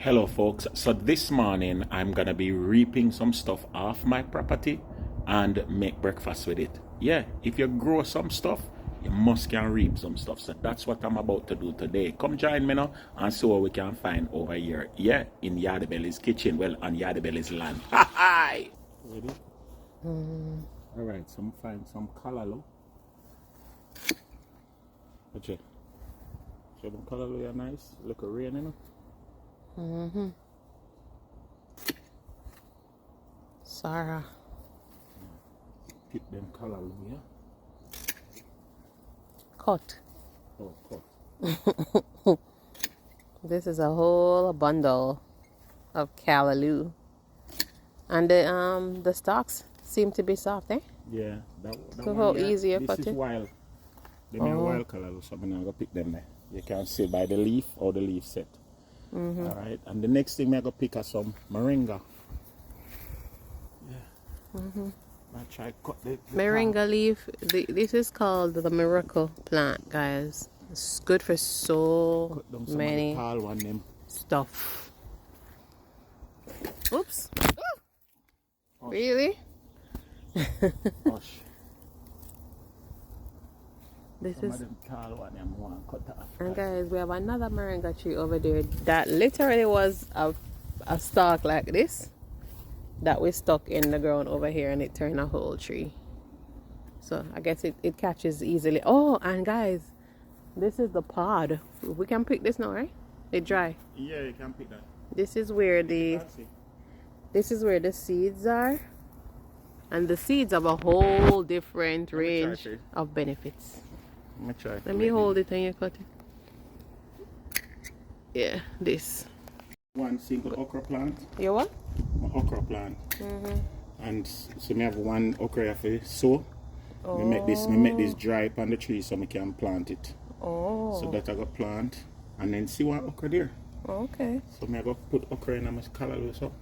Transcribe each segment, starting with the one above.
Hello folks, so this morning I'm gonna be reaping some stuff off my property and make breakfast with it. Yeah, if you grow some stuff, you must can reap some stuff. So that's what I'm about to do today. Come join me now and see what we can find over here. Yeah, in Yardie's kitchen, well, on Yardie's land. Hi! Ready? Alright, so I'm find some CALLALOO. Okay. So the CALLALOO are nice. Look at rain, you know? Sarah. Pick them CALLALOO, yeah? Cut. Oh, cut. This is a whole bundle of CALLALOO. And the stalks seem to be soft, eh? Yeah, that So one, how yeah, easy you this cut is it? wild. They are wild CALLALOO, so I'm going to pick them there. You can see by the leaf or the leaf set. Alright, and the next thing I'm going to pick are some moringa. Yeah. I try to cut the Moringa leaf. This is called the miracle plant, guys. It's good for so cut down some many of the tall one, them. stuff. Oops. Hush. Really? Hush. This Some is. of them tall one, them want to cut off. And guys, we have another moringa tree over there that literally was a stalk like this that we stuck in the ground over here, and it turned a whole tree. So I guess it catches easily. Oh, and guys, this is the pod. We can pick this now, right? It dry. Yeah, you can pick that. This is where the seeds are, and the seeds have a whole different range of benefits. Let me try. Let me hold it and you cut it. Yeah, this. One single okra plant. You what? My okra plant. And so me have one okra for sow. Me make this dry up on the tree so I can plant it. Oh. So that I got plant and then see what okra there. Okay. So me I got put okra in my CALLALOO so.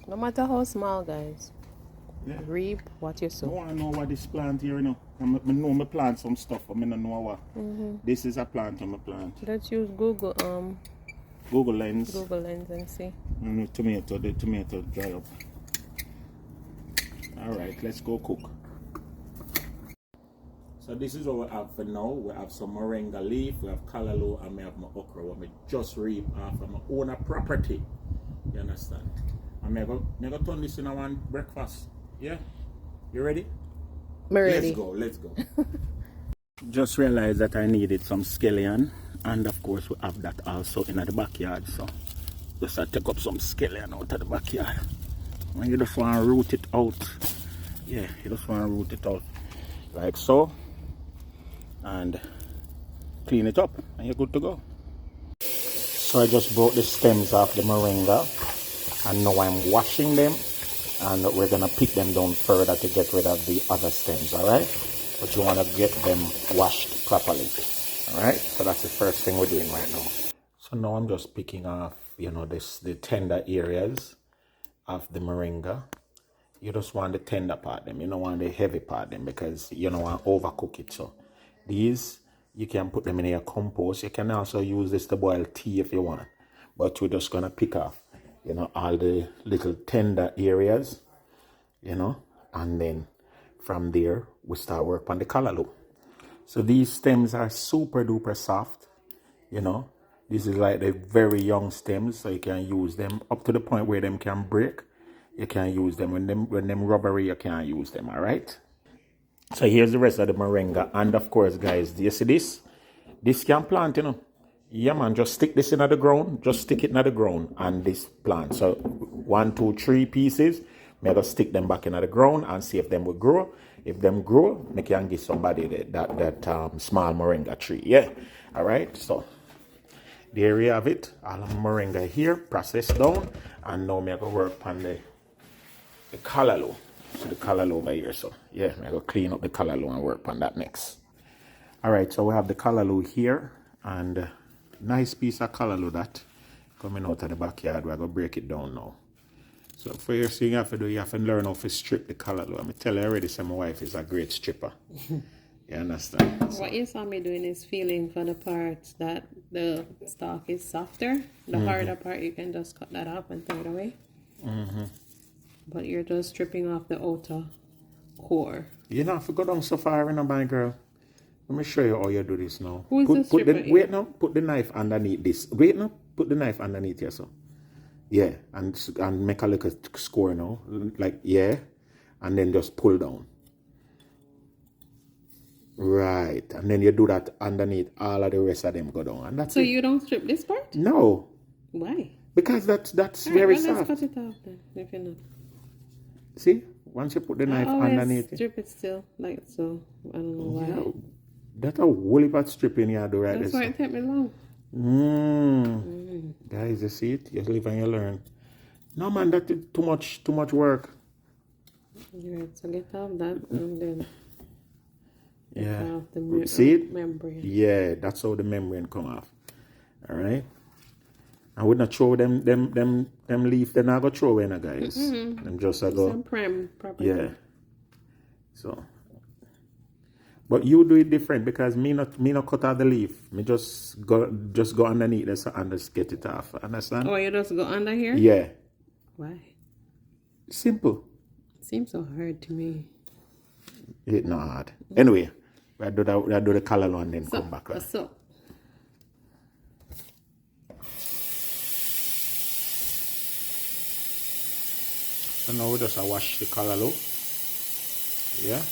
No matter how small, guys. Yeah. Reap what you I sow. want to know what this plant here, you know. I know me plant some stuff, but I don't know what. This is a plant on my plant. Let's use Google Lens. Google Lens and see. And the tomato dry up. Alright, let's go cook. So this is what we have for now. We have some moringa leaf, we have CALLALOO, and we have my okra what I just reap off of my own property. You understand? And I'm going to turn this in one breakfast. Yeah? You ready? Ready. Let's go. Just realized that I needed some scallion, and of course we have that also in the backyard. So just take up some scallion out of the backyard. And you just want to root it out. Yeah, you just want to root it out like so, and clean it up, and you're good to go. So I just brought the stems off the moringa, and now I'm washing them, and we're gonna pick them down further to get rid of the other stems. All right, but you want to get them washed properly. All right, so that's the first thing we're doing right now. So now I'm just picking off, you know, the tender areas of the moringa. You just want the tender part them, you don't want the heavy part them, because you don't want to overcook it. So these, you can put them in your compost. You can also use this to boil tea if you want, but we're just gonna pick off, you know, all the little tender areas, you know, and then from there we start work on the CALLALOO. So these stems are super duper soft, you know. This is like the very young stems, so you can use them up to the point where them can break. You can use them when them rubbery, you can't use them. All right. So here's the rest of the moringa, and of course, guys, do you see this? This can plant, you know. Yeah, man, just stick this in the ground. Just stick it in the ground and this plant. So 1, 2, 3 pieces. May just stick them back in the ground and see if them will grow. If them grow, we can give somebody that small moringa tree. Yeah. All right. So there you have it. All of moringa here, processed down, and now me go work on the CALLALOO. So the CALLALOO over here. So yeah, I go clean up the CALLALOO and work on that next. All right. So we have the CALLALOO here, and nice piece of CALLALOO that coming out of the backyard. We're going to break it down now. So first thing you have to do, you have to learn how to strip the CALLALOO. I'm tell you already, so my wife is a great stripper. You understand? So, What you saw me doing is feeling for the parts that the stalk is softer. The harder part, you can just cut that off and throw it away. But you're just stripping off the outer core. you know, if you go down so far, my girl. Let me show you how you do this now. Who is this stripper? Wait now, put the knife underneath this. Wait now, put the knife underneath here, so. Yeah, and make a little score now. Like, yeah. And then just pull down. Right. And then you do that underneath, all of the rest of them go down. And that's So it. you don't strip this part? No. Why? Because that's All very right, well, soft. let's cut it off then, if you're not. See? Once you put the knife underneath it. Strip it still, like so. I don't know why. Yeah, that's a whole heap of stripping you do right That's there. why it took me long. Guys, you see it? You live and you learn. No man, that is too much work. Alright, so get off that and then Yeah. get off the See it? membrane. Yeah, that's how the membrane come off. Alright? I would not throw them leaf, then I go throw away now, guys. Them just I go. Some prime property. Yeah. So, but you do it different because me not cut out the leaf. Me just go underneath this and just get it off. Understand? Oh, you just go under here? Yeah. Why? Simple. Seems so hard to me. It's not hard. Anyway, we do the CALLALOO and then come back. Right? So. So now we just wash the CALLALOO. Yeah.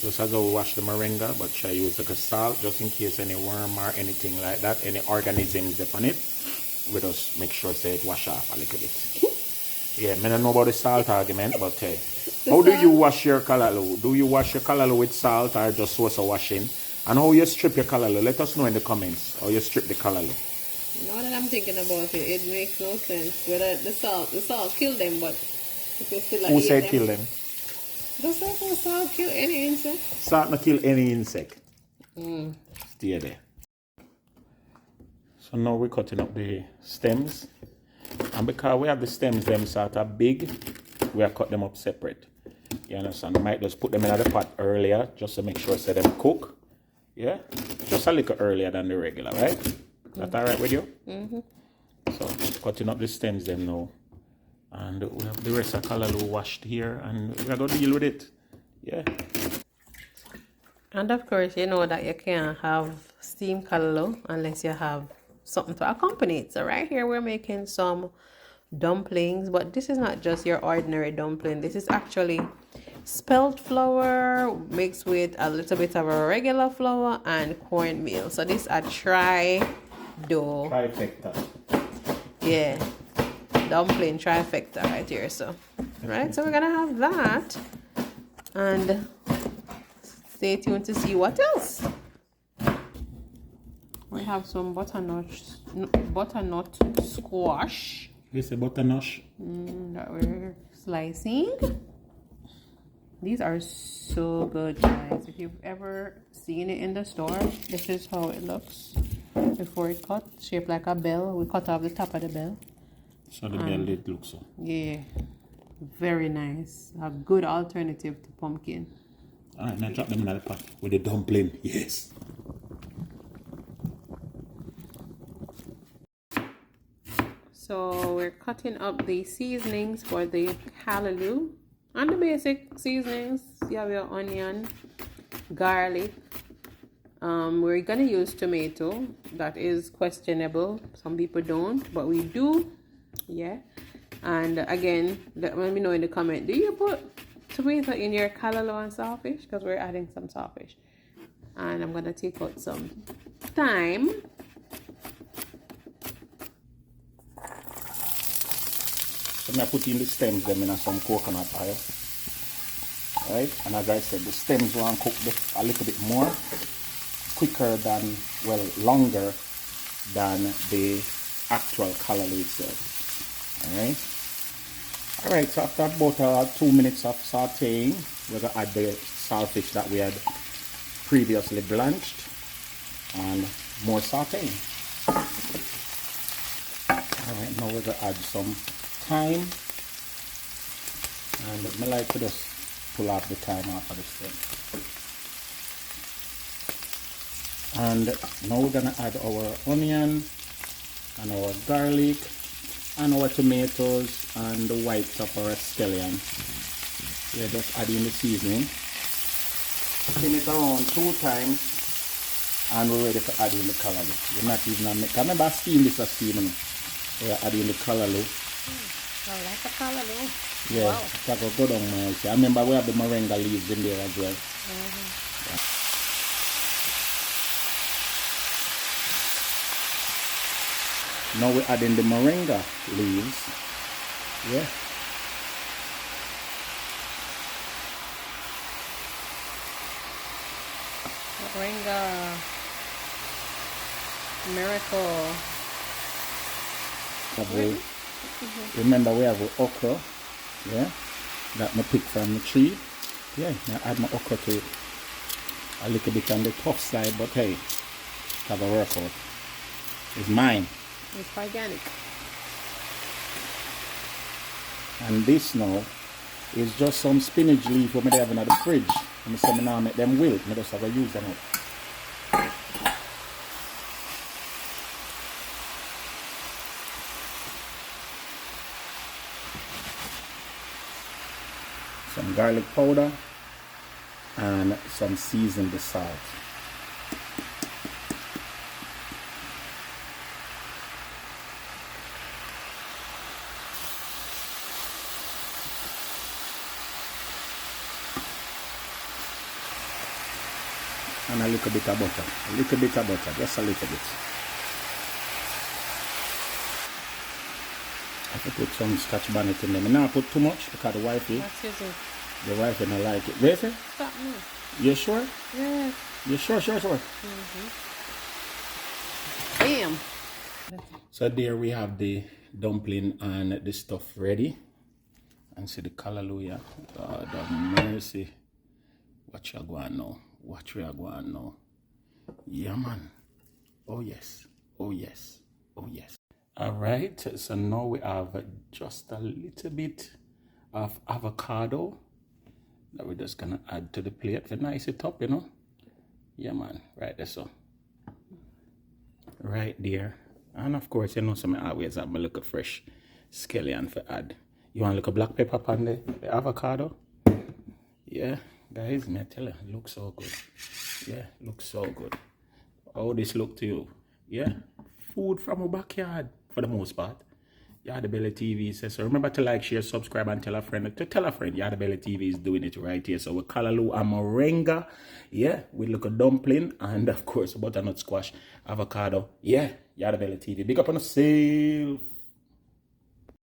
Just as we wash the moringa, but try use like a salt just in case any worm or anything like that, any organisms upon it. We just make sure say it wash off a little bit. Yeah, I don't know about the salt argument, but how do you wash your CALLALOO? Do you wash your CALLALOO with salt or just source of washing? And how you strip your CALLALOO? Let us know in the comments how you strip the CALLALOO. Now that I'm thinking about it, it makes no sense. Whether the salt killed them, but if you still Who said kill them? Does the salt kill any insect? Salt not kill any insect. Stay there. So now we're cutting up the stems. And because we have the stems them sort of big, we have cut them up separate. You understand? We might just put them in the pot earlier just to make sure so them cook. Yeah? Just a little earlier than the regular, right? That alright with you? So cutting up the stems them now. And we have the rest of CALLALOO washed here and we're going to deal with it. Yeah. And of course, you know that you can't have steamed CALLALOO unless you have something to accompany it. So right here we're making some dumplings, but this is not just your ordinary dumpling. This is actually spelt flour mixed with a little bit of a regular flour and cornmeal. So this is a dough. Trifecta. Yeah, dumpling trifecta right here. So right, so we're gonna have that and stay tuned to see what else. We have some butternut squash. This is butternut. That we're slicing. These are so good, guys. If you've ever seen it in the store, this is how it looks before it cut. Shaped like a bell. We cut off the top of the bell. So the bell it looks so. Yeah, very nice. A good alternative to pumpkin. Alright, now drop them in the pot with the dumpling. Yes. So we're cutting up the seasonings for the CALLALOO. And the basic seasonings, you have your onion, garlic. We're gonna use tomato. That is questionable. Some people don't, but we do. Yeah. And again, let me know in the comment. Do you put tomato in your CALLALOO and saltfish? Because we're adding some saltfish. And I'm gonna take out some thyme. So I'm going to put in the stems them in some coconut oil. Right? And as I said, the stems want to cook a little bit more. Quicker than, well, longer than the actual CALLALOO itself. Alright? Alright, so after about 2 minutes of sauteing, we're going to add the saltfish that we had previously blanched. And more sauteing. Alright, now we're going to add some thyme, and I like to just pull off the thyme off of the stem. And now we're gonna add our onion and our garlic and our tomatoes and the whites of our scallion. Yeah, just add in the seasoning. Spin it around 2 times and we're ready to add in the callaloo. We're not even remember I steam this as steaming. We're adding the callaloo. I like the callaloo. Yeah, Wow. it's like a good on my I remember we have the moringa leaves in there as well. Now we're adding the moringa leaves. Yeah. Moringa. Miracle. Remember we have okra, yeah, that I picked from the tree. Yeah, now add my okra to it. A little bit on the tough side, but hey, have a workout. It's mine. It's organic. And this now is just some spinach leaf what I have in the fridge. And so I now make them wilt. I just have to use them up. Some garlic powder and some seasoned salt. And a little bit of butter, just a little bit. I have to put some scotch bonnet in them. Now put too much because the wifey don't like it. Wait, Stop me. you sure? Yeah. You sure? Damn. So there we have the dumpling and the stuff ready. And see the callaloo. God have mercy. What you going now? What we are going now? Yeah, man. Oh yes. Alright, so now we have just a little bit of avocado that we're just gonna add to the plate to nice it up, you know. Yeah, man. Right there, so. Right there. And of course, you know, so I always have my little fresh scallion for add. You want a little black pepper on the avocado? Yeah, guys, may I tell you, it looks so good. Yeah, looks so good. How this look to you? Yeah, food from our backyard for the most part. Yardie Belly TV says so. Remember to like, share, subscribe, and tell a friend. To tell a friend, Yardie Belly TV is doing it right here. So with callaloo and moringa, yeah, with look a dumpling, and of course butternut squash, avocado. Yeah, Yardie Belly TV. Big up on yourself.